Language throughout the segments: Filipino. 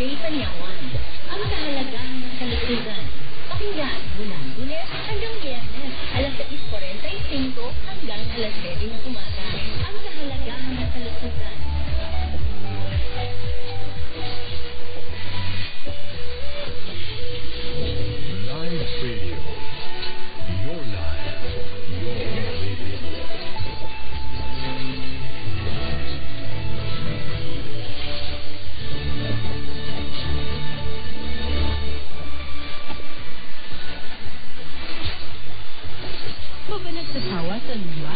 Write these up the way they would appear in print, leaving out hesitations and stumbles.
Jay Panyawan. Ang kahalagahan ng kalusugan. Pakinggan mula Lunes hanggang Biyernes, alas 6:45 hanggang alas 7 ng umaga. Ang kahalagahan ng kalusugan. Live Radio. Your life. Your radio. Mabanag sa tawa sa luwa?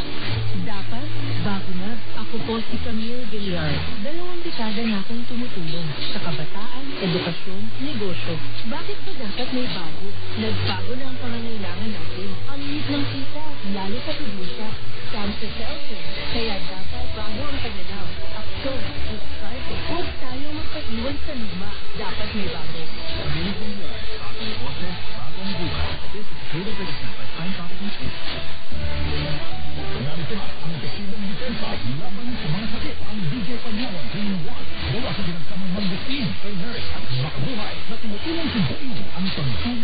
Dapat, bago na. Ako po si Camille Villar. 2 dekada na akong tumutulong sa kabataan, edukasyon, negosyo. Bakit ba dapat may bago? Nagbago na ang pangangailangan natin. Ang liit ng kita, lalo sa probinsya. Cancer cellphone. Kaya dapat bago ang pagnanaw. Aksyon, diskarte. Huwag tayo magpaiwan sa luma. Dapat may bago. Camille Villar, aking boses, bagong buhay. This is Creative Register by Time Company. Narito na ang epektibong depensa laban sa mga sakit. Ang DJ Panyawan 3-in-1. Gawa sa binagsamang magbutin, kay nurse at makabuhay na tumutulong sa buhay ang pagtulong